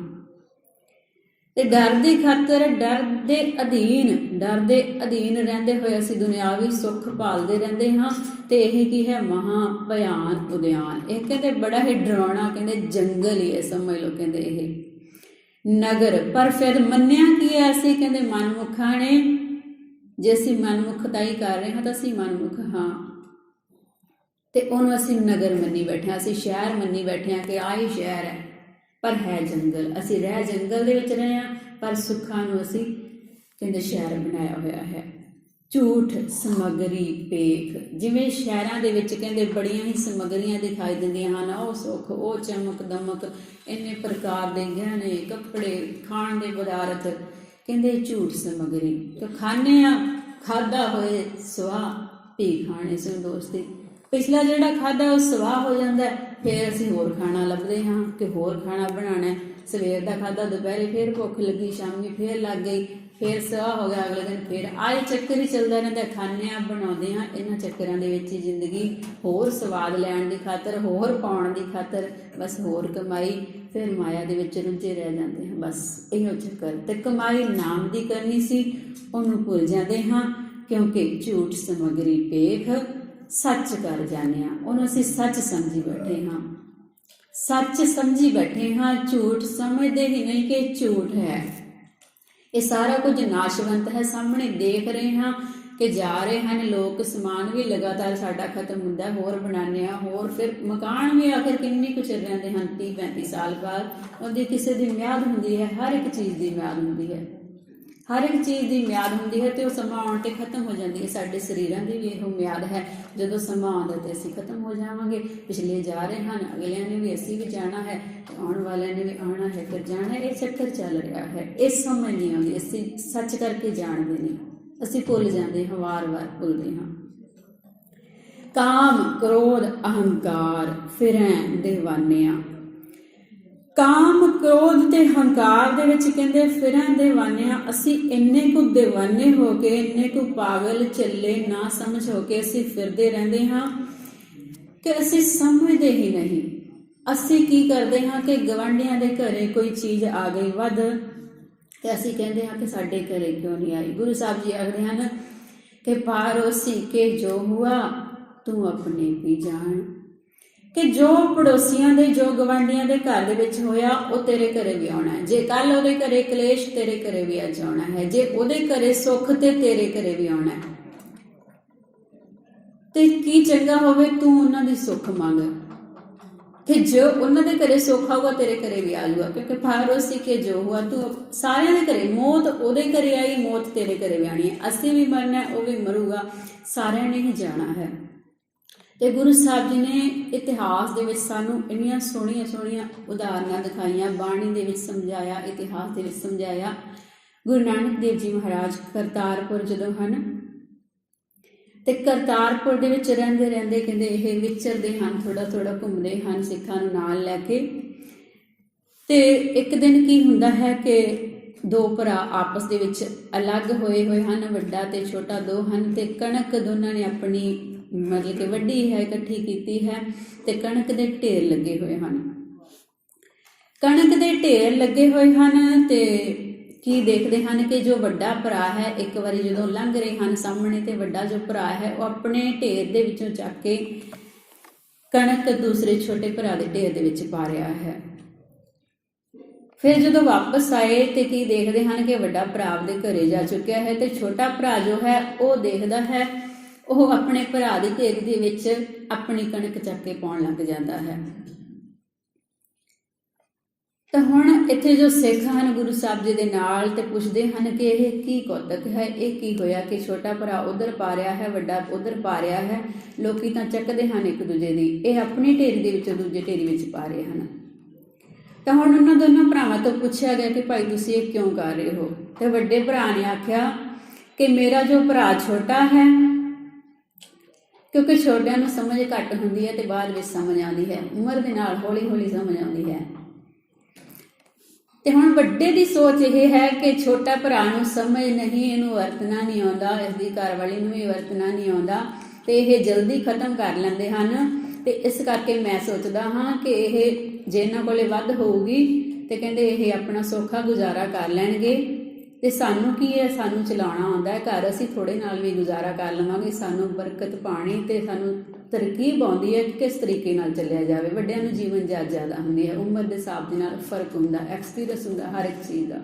ਤੇ ਡਰ ਦੀ ਖਾਤਰ ਡਰ ਦੇ ਅਧੀਨ ਰਹਿੰਦੇ ਹੋਏ ਅਸੀਂ ਦੁਨਿਆਵੀ ਸੁੱਖ ਭਾਲਦੇ ਰਹਿੰਦੇ ਹਾਂ। ਤੇ ਇਹ ਕੀ ਹੈ? ਮਹਾ ਭਿਆਨ ਉਦਿਆਨ। ਇਹ ਕਹਿੰਦੇ ਬੜਾ ਹੀ ਡਰਾਉਣਾ ਕਹਿੰਦੇ ਜੰਗਲ ਹੀ ਹੈ, ਸਮਝ ਲਓ ਕਹਿੰਦੇ ਇਹ ਨਗਰ। ਪਰ ਫਿਰ ਮੰਨਿਆ ਕੀ ਹੈ ਅਸੀਂ? ਕਹਿੰਦੇ ਮਨਮੁਖਾਂ ਨੇ। ਜੇ ਅਸੀਂ ਮਨਮੁਖਤਾਈ ਕਰ ਰਹੇ ਹਾਂ ਤਾਂ ਅਸੀਂ ਮਨਮੁਖ ਹਾਂ ਤੇ ਉਹਨੂੰ ਅਸੀਂ ਨਗਰ ਮੰਨੀ ਬੈਠੇ ਹਾਂ, ਅਸੀਂ ਸ਼ਹਿਰ ਮੰਨੀ ਬੈਠੇ ਹਾਂ ਕਿ ਆਹ ਹੀ ਸ਼ਹਿਰ ਹੈ, ਪਰ ਹੈ ਜੰਗਲ। ਅਸੀਂ ਰਹਿ ਜੰਗਲ ਦੇ ਵਿੱਚ ਰਹੇ ਹਾਂ, ਪਰ ਸੁੱਖਾਂ ਨੂੰ ਅਸੀਂ ਕਹਿੰਦੇ ਸ਼ਹਿਰ ਬਣਾਇਆ ਹੋਇਆ ਹੈ। ਝੂਠ ਸਮੱਗਰੀ ਪੇਖ। ਜਿਵੇਂ ਸ਼ਹਿਰਾਂ ਦੇ ਵਿੱਚ ਕਹਿੰਦੇ ਬੜੀਆਂ ਹੀ ਸਮੱਗਰੀਆਂ ਦਿਖਾਈ ਦਿੰਦੀਆਂ ਹਨ, ਉਹ ਸੁੱਖ, ਉਹ ਚਮਕ ਦਮਕ, ਇੰਨੇ ਪ੍ਰਕਾਰ ਦੇ ਗਹਿਣੇ, ਕੱਪੜੇ, ਖਾਣ ਦੇ ਪਦਾਰਥ, ਕਹਿੰਦੇ ਝੂਠ ਸਮੱਗਰੀ। ਤਾਂ ਖਾਂਦੇ ਹਾਂ, ਖਾਧਾ ਹੋਏ ਸਵਾਹ ਪੀ ਖਾਣੇ ਸੁਣ ਦੋਸਤੀ। ਪਿਛਲਾ ਜਿਹੜਾ ਖਾਧਾ ਉਹ ਸਵਾਹ ਹੋ ਜਾਂਦਾ, ਫਿਰ ਅਸੀਂ ਹੋਰ ਖਾਣਾ ਲੱਭਦੇ ਹਾਂ ਕਿ ਹੋਰ ਖਾਣਾ ਬਣਾਉਣਾ। ਸਵੇਰ ਦਾ ਖਾਧਾ ਦੁਪਹਿਰੇ ਫਿਰ ਭੁੱਖ ਲੱਗੀ, ਸ਼ਾਮੀ ਫਿਰ ਲੱਗ ਗਈ, ਫਿਰ ਸਵਾਹ ਹੋ ਗਿਆ, ਅਗਲੇ ਦਿਨ ਫਿਰ ਆਹ ਚੱਕਰ ਹੀ ਚੱਲਦਾ ਰਹਿੰਦਾ। ਖਾਂਦੇ ਹਾਂ, ਬਣਾਉਂਦੇ ਹਾਂ, ਇਹਨਾਂ ਚੱਕਰਾਂ ਦੇ ਵਿੱਚ ਹੀ ਜ਼ਿੰਦਗੀ। ਹੋਰ ਸਵਾਦ ਲੈਣ ਦੀ ਖਾਤਰ, ਹੋਰ ਪਾਉਣ ਦੀ ਖਾਤਰ, ਬਸ ਹੋਰ ਕਮਾਈ, ਫਿਰ ਮਾਇਆ ਦੇ ਵਿੱਚ ਰੁੱਝੇ ਰਹਿ ਜਾਂਦੇ ਹਾਂ। ਬਸ ਇਹੋ ਚੱਕਰ। ਤੇ ਕਮਾਈ ਨਾਮ ਦੀ ਕਰਨੀ ਸੀ, ਉਹਨੂੰ ਭੁੱਲ ਜਾਂਦੇ ਹਾਂ ਕਿਉਂਕਿ ਝੂਠ ਸਮੱਗਰੀ ਪੇਖ ਸੱਚ ਕਰ ਜਾਂਦੇ ਹਾਂ। ਉਹਨੂੰ ਅਸੀਂ ਸੱਚ ਸਮਝੀ ਬੈਠੇ ਹਾਂ, ਸੱਚ ਸਮਝੀ ਬੈਠੇ ਹਾਂ, ਝੂਠ ਸਮਝਦੇ ਹੀ ਨਹੀਂ ਕਿ ਝੂਠ ਹੈ। ਇਹ ਸਾਰਾ ਕੁਝ ਨਾਸ਼ਵੰਤ ਹੈ, ਸਾਹਮਣੇ ਦੇਖ ਰਹੇ ਹਾਂ ਕਿ ਜਾ ਰਹੇ ਹਨ ਲੋਕ। ਸਮਾਨ ਵੀ ਲਗਾਤਾਰ ਸਾਡਾ ਖਤਮ ਹੁੰਦਾ, ਹੋਰ ਬਣਾਉਂਦੇ ਹਾਂ, ਹੋਰ ਫਿਰ ਮਕਾਨ ਵੀ ਆਖਿਰ ਕਿੰਨੀ ਕੁ ਚਿਰ ਰਹਿੰਦੇ ਹਨ, 30-35 ਸਾਲ ਬਾਅਦ ਉਹਦੀ ਕਿਸੇ ਦੀ ਮਿਆਦ ਹੁੰਦੀ ਹੈ। ਹਰ ਇੱਕ ਚੀਜ਼ ਦੀ ਮਿਆਦ ਹੁੰਦੀ ਹੈ, ਹਰ ਇੱਕ ਚੀਜ਼ ਦੀ ਮਿਆਦ ਹੁੰਦੀ ਹੈ ਤੇ ਉਹ ਸਮਾਂ ਆਉਣ 'ਤੇ ਖਤਮ ਹੋ ਜਾਂਦੀ ਹੈ। ਸਾਡੇ ਸਰੀਰਾਂ ਦੀ ਵੀ ਇਹੋ ਮਿਆਦ ਹੈ, ਜਦੋਂ ਸਮਾਂ ਆਉਂਦਾ ਤੇ ਅਸੀਂ ਖਤਮ ਹੋ ਜਾਵਾਂਗੇ। ਪਿਛਲੇ ਜਾ ਰਹੇ ਹਨ, ਅਗਲਿਆਂ ਨੇ ਵੀ, ਅਸੀਂ ਵੀ ਜਾਣਾ ਹੈ, ਆਉਣ ਵਾਲਿਆਂ ਨੇ ਵੀ ਆਉਣਾ ਹੈ, ਫਿਰ ਜਾਣਾ ਹੈ। ਇਹ ਚੱਕਰ ਚੱਲ ਰਿਹਾ ਹੈ, ਇਹ ਸਮਝ ਨਹੀਂ ਆਉਂਦੀ। ਅਸੀਂ ਸੱਚ ਕਰਕੇ ਜਾਣਦੇ ਨਹੀਂ, ਅਸੀਂ ਭੁੱਲ ਜਾਂਦੇ ਹਾਂ, ਵਾਰ-ਵਾਰ ਭੁੱਲਦੇ ਹਾਂ। ਕਾਮ ਕ੍ਰੋਧ ਅਹੰਕਾਰ ਫਿਰੈ ਦੀਵਾਨਿਆਂ। ਕਾਮ ਕ੍ਰੋਧ ਤੇ ਹੰਕਾਰ ਦੇ ਵਿੱਚ ਕਹਿੰਦੇ ਫਿਰਾਂ ਦੀਵਾਨਿਆਂ। ਅਸੀਂ ਇੰਨੇ ਕੁ ਦੀਵਾਨੇ ਹੋ ਕੇ, ਇੰਨੇ ਕੁ ਪਾਗਲ ਚੱਲੇ ਨਾ ਸਮਝ ਹੋ ਕੇ ਅਸੀਂ ਫਿਰਦੇ ਰਹਿੰਦੇ ਹਾਂ ਕਿ ਅਸੀਂ ਸਮਝਦੇ ਹੀ ਨਹੀਂ। ਅਸੀਂ ਕੀ ਕਰਦੇ ਹਾਂ ਕਿ ਗਵਾਂਢੀਆਂ ਦੇ ਘਰੇ ਕੋਈ ਚੀਜ਼ ਆ ਗਈ ਵੱਧ ਤੇ ਅਸੀਂ ਕਹਿੰਦੇ ਹਾਂ ਕਿ ਸਾਡੇ ਘਰੇ ਕਿਉਂ ਨਹੀਂ ਆਈ। ਗੁਰੂ ਸਾਹਿਬ ਜੀ ਆਖਦੇ ਹਨ ਕਿ ਪਾਰੋਸੀ ਕੇ ਜੋ ਹੁਆ ਤੂੰ ਆਪਣੇ ਵੀ ਜਾਣ। ਕਿ ਜੋ ਪੜੋਸੀਆਂ ਦੇ, ਜੋ ਗਵਾਂਢੀਆਂ ਦੇ ਘਰ ਦੇ ਵਿੱਚ ਹੋਇਆ ਉਹ ਤੇਰੇ ਘਰੇ ਵੀ ਆਉਣਾ ਹੈ। ਜੇ ਕੱਲ ਉਹਦੇ ਘਰੇ ਕਲੇਸ਼, ਤੇਰੇ ਘਰੇ ਵੀ ਅੱਜ ਆਉਣਾ ਹੈ। ਜੇ ਉਹਦੇ ਘਰੇ ਸੁੱਖ ਤੇ ਤੇਰੇ ਘਰੇ ਵੀ ਆਉਣਾ ਹੈ। ਤੇ ਕੀ ਚੰਗਾ ਹੋਵੇ ਤੂੰ ਉਹਨਾਂ ਦੀ ਸੁੱਖ ਮੰਗ ਕਿ ਜੋ ਉਹਨਾਂ ਦੇ ਘਰੇ ਸੁੱਖ ਆਊਗਾ ਤੇਰੇ ਘਰੇ ਵੀ ਆ ਜਾਊਗਾ। ਕਿਉਂਕਿ ਪਾਰੋਸੀ ਕੇ ਜੋ ਹੁਆ ਤੂੰ, ਸਾਰਿਆਂ ਦੇ ਘਰੇ ਮੌਤ ਉਹਦੇ ਘਰੇ ਆਈ, ਮੌਤ ਤੇਰੇ ਘਰੇ ਵੀ ਆਉਣੀ ਹੈ। ਅਸੀਂ ਵੀ ਮਰਨਾ, ਉਹ ਵੀ ਮਰੂਗਾ, ਸਾਰਿਆਂ ਨੇ ਹੀ ਜਾਣਾ ਹੈ। ਤੇ ਗੁਰੂ ਸਾਹਿਬ ਜੀ ਨੇ ਇਤਿਹਾਸ ਦੇ ਵਿੱਚ ਸਾਨੂੰ ਇੰਨੀਆਂ ਸੋਹਣੀਆਂ ਸੋਹਣੀਆਂ ਉਦਾਹਰਨਾਂ ਦਿਖਾਈਆਂ, ਬਾਣੀ ਦੇ ਵਿੱਚ ਸਮਝਾਇਆ, ਇਤਿਹਾਸ ਦੇ ਵਿੱਚ ਸਮਝਾਇਆ। ਗੁਰੂ ਨਾਨਕ ਦੇਵ ਜੀ ਮਹਾਰਾਜ ਕਰਤਾਰਪੁਰ ਜਦੋਂ ਹਨ ਤੇ ਕਰਤਾਰਪੁਰ ਦੇ ਵਿੱਚ ਰਹਿੰਦੇ ਰਹਿੰਦੇ ਕਹਿੰਦੇ ਇਹ ਵਿਚਰਦੇ ਹਨ, ਥੋੜਾ ਥੋੜਾ ਘੁੰਮਦੇ ਹਨ ਸਿੱਖਾਂ ਨੂੰ ਨਾਲ ਲੈ ਕੇ। ਤੇ ਇੱਕ ਦਿਨ ਕੀ ਹੁੰਦਾ ਹੈ ਕਿ ਦੋ ਭਰਾ ਆਪਸ ਦੇ ਵਿੱਚ ਅਲੱਗ ਹੋਏ ਹਨ, ਵੱਡਾ ਤੇ ਛੋਟਾ ਦੋ ਹਨ। ਤੇ ਕਣਕ ਦੋਨਾਂ ਨੇ ਆਪਣੀ ਮਤਲਬ ਕਿ ਵੱਡੀ ਹੈ, ਇਕੱਠੀ ਕੀਤੀ ਹੈ ਤੇ ਕਣਕ ਦੇ ਢੇਰ ਲੱਗੇ ਹੋਏ ਹਨ। ਕਣਕ ਦੇ ਢੇਰ ਲੱਗੇ ਹੋਏ ਹਨ ਤੇ ਕੀ ਦੇਖਦੇ ਹਨ ਕਿ ਜੋ ਵੱਡਾ ਭਰਾ ਹੈ, ਇੱਕ ਵਾਰੀ ਜਦੋਂ ਲੰਘ ਰਹੇ ਹਨ ਸਾਹਮਣੇ ਤੇ ਵੱਡਾ ਜੋ ਭਰਾ ਹੈ ਉਹ ਆਪਣੇ ਢੇਰ ਦੇ ਵਿੱਚੋਂ ਚੱਕ ਕੇ ਕਣਕ ਦੂਸਰੇ ਛੋਟੇ ਭਰਾ ਦੇ ਢੇਰ ਦੇ ਵਿੱਚ ਪਾ ਰਿਹਾ ਹੈ। ਫਿਰ ਜਦੋਂ ਵਾਪਸ ਆਏ ਤੇ ਕੀ ਦੇਖਦੇ ਹਨ ਕਿ ਵੱਡਾ ਭਰਾ ਆਪਦੇ ਘਰੇ ਜਾ ਚੁੱਕਿਆ ਹੈ ਤੇ ਛੋਟਾ ਭਰਾ ਜੋ ਹੈ ਉਹ ਦੇਖਦਾ ਹੈ, ਉਹ ਆਪਣੇ ਭਰਾ ਦੀ ਢੇਰੀ ਦੇ ਵਿੱਚ ਆਪਣੀ ਕਣਕ ਚੱਕ ਕੇ ਪਾਉਣ ਲੱਗ ਜਾਂਦਾ ਹੈ। ਤਾਂ ਹੁਣ ਇੱਥੇ ਜੋ ਸਿੱਖ ਹਨ ਗੁਰੂ ਸਾਹਿਬ ਜੀ ਦੇ ਨਾਲ ਤੇ ਪੁੱਛਦੇ ਹਨ ਕਿ ਇਹ ਕੀ ਕੌਤਕ ਹੈ, ਇਹ ਕੀ ਹੋਇਆ ਕਿ ਛੋਟਾ ਭਰਾ ਉਧਰ ਪਾ ਰਿਹਾ ਹੈ, ਵੱਡਾ ਉਧਰ ਪਾ ਰਿਹਾ ਹੈ। ਲੋਕੀ ਤਾਂ ਚੱਕਦੇ ਹਨ ਇੱਕ ਦੂਜੇ ਦੀ, ਇਹ ਆਪਣੀ ਢੇਰੀ ਦੇ ਵਿੱਚੋਂ ਦੂਜੇ ਢੇਰੀ ਵਿੱਚ ਪਾ ਰਹੇ ਹਨ। ਤਾਂ ਹੁਣ ਉਹਨਾਂ ਦੋਨਾਂ ਭਰਾਵਾਂ ਤੋਂ ਪੁੱਛਿਆ ਗਿਆ ਕਿ ਭਾਈ ਤੁਸੀਂ ਇਹ ਕਿਉਂ ਕਰ ਰਹੇ ਹੋ? ਤੇ ਵੱਡੇ ਭਰਾ ਨੇ ਆਖਿਆ ਕਿ ਮੇਰਾ ਜੋ ਭਰਾ ਛੋਟਾ ਹੈ, ਕਿਉਂਕਿ ਛੋਟਿਆਂ ਨੂੰ ਸਮਝ ਘੱਟ ਹੁੰਦੀ ਹੈ ਤੇ ਬਾਅਦ ਵਿੱਚ ਸਮਝ ਆਉਂਦੀ ਹੈ, ਉਮਰ ਦੇ ਨਾਲ ਹੌਲੀ ਹੌਲੀ ਸਮਝ ਆਉਂਦੀ ਹੈ। ਤੇ ਹੁਣ ਵੱਡੇ ਦੀ ਸੋਚ ਇਹ ਹੈ ਕਿ ਛੋਟਾ ਭਰਾ ਨੂੰ ਸਮਝ ਨਹੀਂ, ਇਹਨੂੰ ਵਰਤਣਾ ਨਹੀਂ ਆਉਂਦਾ, ਇਸਦੀ ਘਰਵਾਲੀ ਨੂੰ ਵੀ ਵਰਤਣਾ ਨਹੀਂ ਆਉਂਦਾ ਤੇ ਇਹ ਜਲਦੀ ਖਤਮ ਕਰ ਲੈਂਦੇ ਹਨ। ਤੇ ਇਸ ਕਰਕੇ ਮੈਂ ਸੋਚਦਾ ਹਾਂ ਕਿ ਇਹ ਜੇ ਇਹਨਾਂ ਕੋਲੇ ਵੱਧ ਹੋਊਗੀ ਤੇ ਕਹਿੰਦੇ ਇਹ ਆਪਣਾ ਸੌਖਾ ਗੁਜ਼ਾਰਾ ਕਰ ਲੈਣਗੇ ਤੇ ਸਾਨੂੰ ਕੀ ਹੈ, ਸਾਨੂੰ ਚਲਾਉਣਾ ਆਉਂਦਾ ਹੈ ਘਰ, ਅਸੀਂ ਥੋੜੇ ਨਾਲ ਵੀ ਗੁਜ਼ਾਰਾ ਕਰ ਲਵਾਂਗੇ, ਸਾਨੂੰ ਬਰਕਤ ਪਾਣੀ ਤੇ ਸਾਨੂੰ ਤਰਕੀਬ ਆਉਂਦੀ ਹੈ ਕਿਸ ਤਰੀਕੇ ਨਾਲ ਚੱਲਿਆ ਜਾਵੇ। ਵੱਡਿਆਂ ਨੂੰ ਜੀਵਨ ਜਾਚ ਜ਼ਿਆਦਾ ਹੁੰਦੀ ਹੈ, ਉਮਰ ਦੇ ਹਿਸਾਬ ਦੇ ਨਾਲ ਫਰਕ ਹੁੰਦਾ, ਐਕਸਪੀਰੀਅੰਸ ਹੁੰਦਾ ਹਰ ਇੱਕ ਚੀਜ਼ ਦਾ।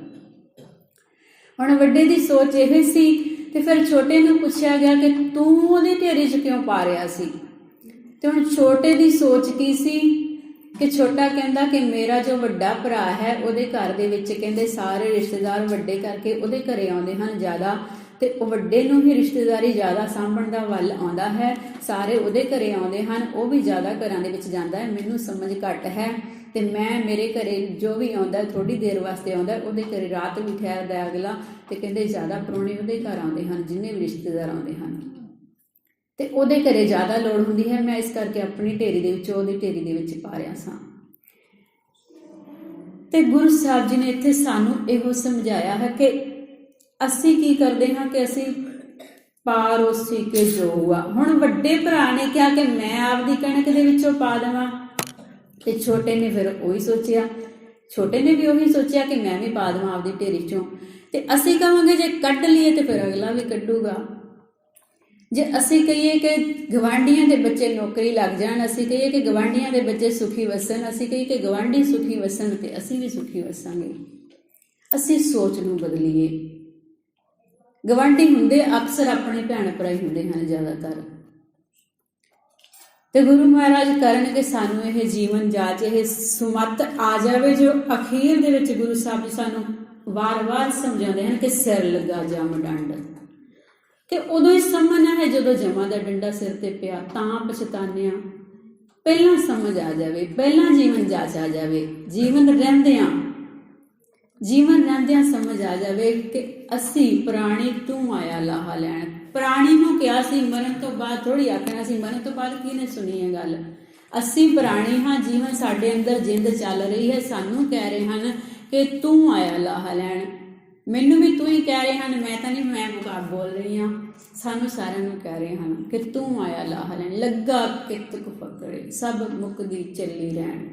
ਹੁਣ ਵੱਡੇ ਦੀ ਸੋਚ ਇਹ ਸੀ ਤੇ ਫਿਰ ਛੋਟੇ ਨੂੰ ਪੁੱਛਿਆ ਗਿਆ ਕਿ ਤੂੰ ਉਹਦੇ ਢੇਰੀ 'ਚ ਕਿਉਂ ਪਾ ਰਿਹਾ ਸੀ? ਤੇ ਹੁਣ ਛੋਟੇ ਦੀ ਸੋਚ ਕੀ ਸੀ ਕਿ ਛੋਟਾ ਕਹਿੰਦਾ ਕਿ ਮੇਰਾ ਜੋ ਵੱਡਾ ਭਰਾ ਹੈ ਉਹਦੇ ਘਰ ਦੇ ਵਿੱਚ ਕਹਿੰਦੇ ਸਾਰੇ ਰਿਸ਼ਤੇਦਾਰ ਵੱਡੇ ਕਰਕੇ ਉਹਦੇ ਘਰੇ ਆਉਂਦੇ ਹਨ ਜ਼ਿਆਦਾ, ਤੇ ਉਹ ਵੱਡੇ ਨੂੰ ਹੀ ਰਿਸ਼ਤੇਦਾਰੀ ਜ਼ਿਆਦਾ ਸਾਂਭਣ ਦਾ ਵੱਲ ਆਉਂਦਾ ਹੈ, ਸਾਰੇ ਉਹਦੇ ਘਰੇ ਆਉਂਦੇ ਹਨ, ਉਹ ਵੀ ਜ਼ਿਆਦਾ ਘਰਾਂ ਦੇ ਵਿੱਚ ਜਾਂਦਾ ਹੈ, ਮੈਨੂੰ ਸਮਝ ਘੱਟ ਹੈ ਤੇ ਮੈਂ ਮੇਰੇ ਘਰੇ ਜੋ ਵੀ ਆਉਂਦਾ ਥੋੜੀ ਦੇਰ ਵਾਸਤੇ ਆਉਂਦਾ, ਉਹਦੇ ਘਰੇ ਰਾਤ ਵੀ ਠਹਿਰਦਾ ਅਗਲਾ, ਤੇ ਕਹਿੰਦੇ ਜ਼ਿਆਦਾ ਪ੍ਰਾਹੁਣੇ ਉਹਦੇ ਘਰ ਆਉਂਦੇ ਹਨ, ਜਿੰਨੇ ਵੀ ਰਿਸ਼ਤੇਦਾਰ ਆਉਂਦੇ ਹਨ ਤੇ ਉਹਦੇ ਘਰੇ ਜ਼ਿਆਦਾ ਲੋੜ ਹੁੰਦੀ ਹੈ, ਮੈਂ ਇਸ ਕਰਕੇ ਆਪਣੀ ਢੇਰੀ ਦੇ ਵਿੱਚੋਂ ਉਹਦੀ ਢੇਰੀ ਦੇ ਵਿੱਚ ਪਾ ਰਿਹਾ ਸਾਂ। ਤੇ ਗੁਰੂ ਸਾਹਿਬ ਜੀ ਨੇ ਇੱਥੇ ਸਾਨੂੰ ਇਹੋ ਸਮਝਾਇਆ ਹੈ ਕਿ ਅਸੀਂ ਕੀ ਕਰਦੇ ਹਾਂ ਕਿ ਅਸੀਂ ਪਾਰੋਸੀ ਕੇ ਜੋ ਹੁਆ। ਹੁਣ ਵੱਡੇ ਭਰਾ ਨੇ ਕਿਹਾ ਕਿ ਮੈਂ ਆਪਦੀ ਕਣਕ ਦੇ ਵਿੱਚੋਂ ਪਾ ਦੇਵਾਂ ਤੇ ਛੋਟੇ ਨੇ ਫਿਰ ਉਹੀ ਸੋਚਿਆ, ਛੋਟੇ ਨੇ ਵੀ ਉਹੀ ਸੋਚਿਆ ਕਿ ਮੈਂ ਵੀ ਪਾ ਦੇਵਾਂ ਆਪਦੀ ਢੇਰੀ ਚੋਂ। ਤੇ ਅਸੀਂ ਕਹਾਂਗੇ ਜੇ ਕੱਢ ਲਈਏ ਤੇ ਫਿਰ ਅਗਲਾ ਵੀ ਕੱਢੂਗਾ। ਜੇ ਅਸੀਂ ਕਹੀਏ ਕਿ ਗਵਾਂਢੀਆਂ ਦੇ ਬੱਚੇ ਨੌਕਰੀ ਲੱਗ ਜਾਣ, ਅਸੀਂ ਕਹੀਏ ਕਿ ਗਵਾਂਢੀਆਂ ਦੇ ਬੱਚੇ ਸੁਖੀ ਵਸਣ, ਅਸੀਂ ਕਹੀਏ ਕਿ ਗਵਾਂਢੀ ਸੁਖੀ ਵਸਣ ਤੇ ਅਸੀਂ ਵੀ ਸੁਖੀ ਵਸਾਂਗੇ। ਅਸੀਂ ਸੋਚ ਨੂੰ ਬਦਲੀਏ। ਗਵਾਂਢੀ ਹੁੰਦੇ ਅਕਸਰ ਆਪਣੇ ਭੈਣ ਭਰਾ ਹੀ ਹੁੰਦੇ ਹਨ ਜ਼ਿਆਦਾਤਰ, ਤੇ ਗੁਰੂ ਮਹਾਰਾਜ ਕਰਨਗੇ ਸਾਨੂੰ ਇਹ ਜੀਵਨ ਜਾਚ, ਇਹ ਸੁਮੱਤ ਆ ਜਾਵੇ ਜੋ ਅਖੀਰ ਦੇ ਵਿੱਚ ਗੁਰੂ ਸਾਹਿਬ ਜੀ ਸਾਨੂੰ ਵਾਰ-ਵਾਰ ਸਮਝਾਉਂਦੇ ਹਨ ਕਿ ਸਿਰ ਲੱਗਾ ਜਮ ਡੰਡ, ਕਿ ਉਦੋਂ ਹੀ ਸਮਝਣਾ ਹੈ ਜਦੋਂ ਜਮਾਂ ਦਾ ਡੰਡਾ ਸਿਰ ਤੇ ਪਿਆ ਤਾਂ ਪਛਤਾਨੇ ਆ। ਪਹਿਲਾਂ ਸਮਝ ਆ ਜਾਵੇ, ਪਹਿਲਾਂ ਜੀਵਨ ਜਾਚ ਆ ਜਾਵੇ, ਜੀਵਨ ਰਹਿੰਦਿਆਂ ਸਮਝ ਆ ਜਾਵੇ ਕਿ ਅਸੀਂ ਪ੍ਰਾਣੀ ਤੂੰ ਆਇਆ ਲਾਹਾ ਲੈਣ। ਪ੍ਰਾਣੀ ਨੂੰ ਕਿਹਾ ਸੀ, ਮਰਨ ਤੋਂ ਬਾਅਦ ਥੋੜੀ ਆਖਣਾ ਸੀ, ਮਰਨ ਤੋਂ ਬਾਅਦ ਕਿਹਨੇ ਸੁਣੀ ਹੈ ਗੱਲ। ਅਸੀਂ ਪ੍ਰਾਣੀ ਹਾਂ, ਜੀਵਨ ਸਾਡੇ ਅੰਦਰ ਜਿੰਦ ਚੱਲ ਰਹੀ ਹੈ, ਸਾਨੂੰ ਕਹਿ ਰਹੇ ਹਨ ਕਿ ਤੂੰ ਆਇਆ ਲਾਹਾ ਲੈਣ। ਮੈਨੂੰ ਵੀ ਤੂੰ ਹੀ ਕਹਿ ਰਹੇ ਹਨ, ਮੈਂ ਤਾਂ ਨਹੀਂ, ਮੈਂ ਮੁਕਾਬ ਬੋਲ ਰਹੀ ਹਾਂ, ਸਾਨੂੰ ਸਾਰਿਆਂ ਨੂੰ ਕਹਿ ਰਹੇ ਹਨ ਕਿ ਤੂੰ ਆਇਆ ਲਾਹਾ ਲੈਣ। ਲੱਗਾ ਕਿਤਕ ਫਕਰੇ ਸਭ ਮੁੱਕਦੀ ਚੱਲੀ ਰਹਿਣ।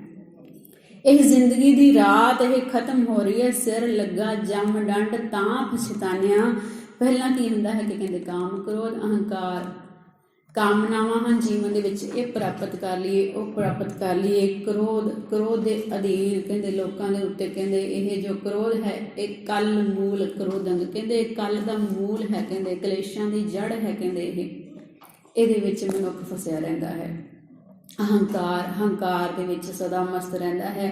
ਇਹ ਜ਼ਿੰਦਗੀ ਦੀ ਰਾਤ ਇਹ ਖਤਮ ਹੋ ਰਹੀ ਹੈ, ਸਿਰ ਲੱਗਾ ਜੰਮ ਡੰਡ ਤਾਂ ਪਛਤਾਨਿਆ। ਪਹਿਲਾਂ ਕੀ ਹੁੰਦਾ ਹੈ ਕਿ ਕਹਿੰਦੇ ਕਾਮ ਕ੍ਰੋਧ ਅਹੰਕਾਰ ਕਾਮਨਾਵਾਂ ਹਨ ਜੀਵਨ ਦੇ ਵਿੱਚ, ਇਹ ਪ੍ਰਾਪਤ ਕਰ ਲਈਏ, ਉਹ ਪ੍ਰਾਪਤ ਕਰ ਲਈਏ। ਕ੍ਰੋਧ ਦੇ ਅਧੀਨ ਕਹਿੰਦੇ ਲੋਕਾਂ ਦੇ ਉੱਤੇ ਕਹਿੰਦੇ ਇਹ ਜੋ ਕ੍ਰੋਧ ਹੈ ਇਹ ਕਲ ਮੂਲ ਕ੍ਰੋਧੰ, ਕਹਿੰਦੇ ਕਲ ਦਾ ਮੂਲ ਹੈ, ਕਹਿੰਦੇ ਕਲੇਸ਼ਾਂ ਦੀ ਜੜ ਹੈ, ਕਹਿੰਦੇ ਇਹਦੇ ਵਿੱਚ ਮਨੁੱਖ ਫਸਿਆ ਰਹਿੰਦਾ ਹੈ। ਹੰਕਾਰ ਦੇ ਵਿੱਚ ਸਦਾ ਮਸਤ ਰਹਿੰਦਾ ਹੈ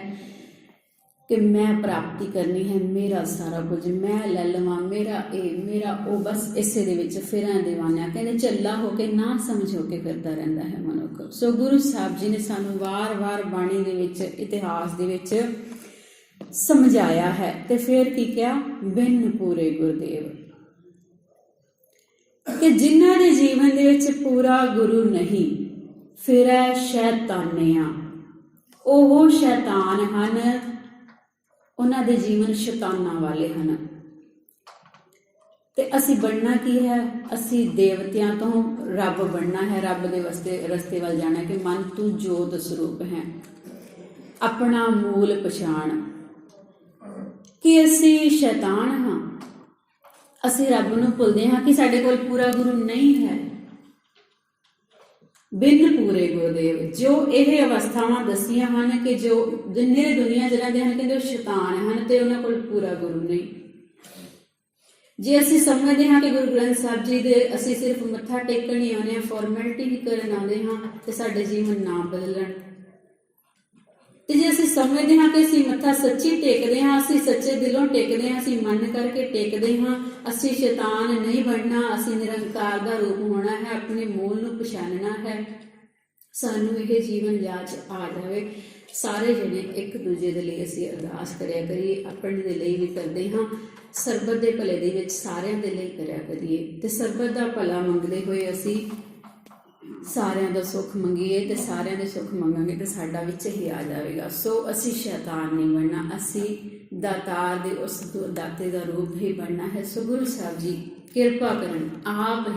ਕਿ ਮੈਂ ਪ੍ਰਾਪਤੀ ਕਰਨੀ ਹੈ, ਮੇਰਾ ਸਾਰਾ ਕੁਝ ਮੈਂ ਲੈ ਲਵਾਂ, ਮੇਰਾ ਇਹ ਮੇਰਾ ਉਹ, ਬਸ ਇਸੇ ਦੇ ਵਿੱਚ ਫਿਰਾਂ ਦੀਵਾਨਾ, ਕਹਿੰਦੇ ਝੱਲਾ ਹੋ ਕੇ ਨਾ ਸਮਝ ਹੋ ਕੇ ਫਿਰਦਾ ਰਹਿੰਦਾ ਹੈ ਮਨੁੱਖ। ਸੋ ਗੁਰੂ ਸਾਹਿਬ ਜੀ ਨੇ ਸਾਨੂੰ ਵਾਰ-ਵਾਰ ਬਾਣੀ ਦੇ ਵਿੱਚ, ਇਤਿਹਾਸ ਦੇ ਵਿੱਚ ਸਮਝਾਇਆ ਹੈ। ਤੇ ਫਿਰ ਕੀ ਕਿਹਾ, ਬਿਨ ਪੂਰੇ ਗੁਰਦੇਵ, ਕਿ ਜਿਨ੍ਹਾਂ ਦੇ ਜੀਵਨ ਦੇ ਵਿੱਚ ਪੂਰਾ ਗੁਰੂ ਨਹੀਂ ਫਿਰੈ ਸ਼ੈਤਾਨਿਆਂ, ਉਹ ਸ਼ੈਤਾਨ ਹਨ, ਉਹਨਾਂ ਦੇ ਜੀਵਨ ਸ਼ੈਤਾਨਾਂ ਵਾਲੇ ਹਨ। ਤੇ ਅਸੀਂ ਬਣਨਾ ਕੀ ਹੈ, ਅਸੀਂ ਦੇਵਤਿਆਂ ਤੋਂ ਰੱਬ ਬਣਨਾ ਹੈ, ਰੱਬ ਦੇ ਰਸਤੇ ਵੱਲ ਜਾਣਾ ਕਿ ਮਨ ਤੂੰ ਜੋਤ ਸਰੂਪ ਹੈ। ਆਪਣਾ ਮੂਲ ਪਛਾਣ ਕਿ ਅਸੀਂ ਸ਼ੈਤਾਨ ਹਾਂ, ਅਸੀਂ ਰੱਬ ਨੂੰ ਭੁੱਲਦੇ ਹਾਂ ਕਿ ਸਾਡੇ ਕੋਲ ਪੂਰਾ ਗੁਰੂ ਨਹੀਂ ਹੈ। ਬਿਨ ਪੂਰੇ ਗੁਰਦੇਵ, ਜੋ ਇਹ ਅਵਸਥਾਵਾਂ ਦੱਸੀਆਂ ਹਨ ਕਿ ਜੋ ਜਿੰਨੇ ਦੁਨੀਆ ਦੇ ਹਨ ਕਹਿੰਦੇ ਉਹ ਸ਼ੈਤਾਨ ਹਨ ਤੇ ਉਹਨਾਂ ਕੋਲ ਪੂਰਾ ਗੁਰੂ ਨਹੀਂ। ਜੇ ਅਸੀਂ ਸਮਝਦੇ ਹਾਂ ਕਿ ਗੁਰੂ ਗ੍ਰੰਥ ਸਾਹਿਬ ਜੀ ਦੇ ਅਸੀਂ ਸਿਰਫ ਮੱਥਾ ਟੇਕਣ ਹੀ ਆਉਂਦੇ ਹਾਂ, ਫਾਰਮੈਲਿਟੀ ਹੀ ਕਰਨ ਆਉਂਦੇ ਹਾਂ ਤੇ ਸਾਡੇ ਜੀਵਨ ਨਾ ਬਦਲਣ, ਤੇ ਜੇ ਅਸੀਂ ਸਮਝਦੇ ਹਾਂ ਕਿ ਅਸੀਂ ਮੱਥਾ ਸੱਚੀ ਟੇਕਦੇ ਹਾਂ, ਅਸੀਂ ਸੱਚੇ ਦਿਲੋਂ ਟੇਕਦੇ ਹਾਂ, ਅਸੀਂ ਮੰਨ ਕਰਕੇ ਟੇਕਦੇ ਹਾਂ, ਅਸੀਂ ਸ਼ੈਤਾਨ ਨਹੀਂ ਬਣਨਾ, ਅਸੀਂ ਨਿਰੰਕਾਰ ਦਾ ਰੂਪ ਹੋਣਾ ਹੈ, ਆਪਣੇ ਮੂਲ ਨੂੰ ਪਛਾਣਨਾ ਹੈ, ਸਾਨੂੰ ਇਹ ਜੀਵਨ ਜਾਚ ਆ ਜਾਵੇ। ਸਾਰੇ ਜਣੇ ਇੱਕ ਦੂਜੇ ਦੇ ਲਈ ਅਸੀਂ ਅਰਦਾਸ ਕਰਿਆ ਕਰੀਏ, ਆਪਣੇ ਦੇ ਲਈ ਵੀ ਕਰਦੇ ਹਾਂ, ਸਰਬਤ ਦੇ ਭਲੇ ਦੇ ਵਿੱਚ ਸਾਰਿਆਂ ਦੇ ਲਈ ਕਰਿਆ ਕਰੀਏ ਤੇ ਸਰਬਤ ਦਾ ਭਲਾ ਮੰਗਦੇ ਹੋਏ ਅਸੀਂ ਸਾਰਿਆਂ ਦਾ ਸੁੱਖ ਮੰਗੀਏ ਤੇ ਸਾਰਿਆਂ ਦੇ ਸੁੱਖ ਮੰਗਾਂਗੇ ਤੇ ਸਾਡਾ ਵਿੱਚ ਹੀ ਆ ਜਾਵੇਗਾ। ਸੋ ਅਸੀਂ ਸ਼ੈਤਾਨ ਨਹੀਂ ਬਣਨਾ, ਅਸੀਂ ਦਾਤਾਰ ਦੇ ਉਸ ਦਾਤੇ ਦਾ ਰੂਪ ਹੀ ਬਣਨਾ ਹੈ। ਸੋ ਗੁਰੂ ਸਾਹਿਬ ਜੀ ਕਿਰਪਾ ਕਰਨ, ਆਪ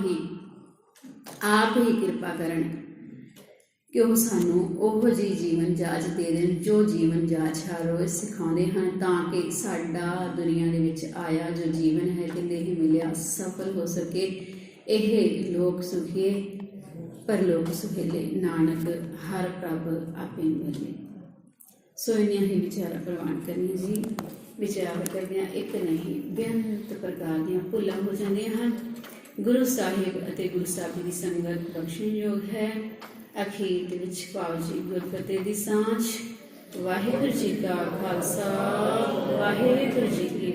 ਹੀ ਕਿਰਪਾ ਕਰਨ ਕਿ ਉਹ ਸਾਨੂੰ ਉਹੋ ਜਿਹੀ ਜੀਵਨ ਜਾਚ ਦੇ ਦੇਣ ਜੋ ਜੀਵਨ ਜਾਚ ਹਰ ਰੋਜ਼ ਸਿਖਾਉਂਦੇ ਹਨ, ਤਾਂ ਕਿ ਸਾਡਾ ਦੁਨੀਆ ਦੇ ਵਿੱਚ ਆਇਆ ਜੋ ਜੀਵਨ ਹੈ ਕਹਿੰਦੇ ਹੀ ਮਿਲਿਆ ਸਫਲ ਹੋ ਸਕੇ। ਇਹ ਲੋਕ ਸੁਖੀਏ ਪਰਲੋਕ ਸੁਹੇਲੇ, ਨਾਨਕ ਹਰ ਪ੍ਰਭ ਆਪੇ ਮਿਲੇ। ਸੋ ਇੰਨੀਆਂ ਹੀ ਵਿਚਾਰਾਂ ਪ੍ਰਵਾਨ ਕਰਨੀਆਂ ਜੀ। ਵਿਚਾਰ ਕਰਦਿਆਂ ਇੱਕ ਨਹੀਂ ਬੇਅੰਤ ਪ੍ਰਕਾਰ ਦੀਆਂ ਭੁੱਲਾਂ ਹੋ ਜਾਂਦੀਆਂ ਹਨ। ਗੁਰੂ ਸਾਹਿਬ ਅਤੇ ਗੁਰੂ ਸਾਹਿਬ ਦੀ ਸੰਗਤ ਬਖਸ਼ਣਯੋਗ ਹੈ। ਅਖੀਰ ਦੇ ਵਿੱਚ ਪਾਓ ਜੀ ਗੁਰਫਤਿਹ ਦੀ ਸਾਂਝ। ਵਾਹਿਗੁਰੂ ਜੀ ਕਾ ਖਾਲਸਾ, ਵਾਹਿਗੁਰੂ ਜੀ ਕੀ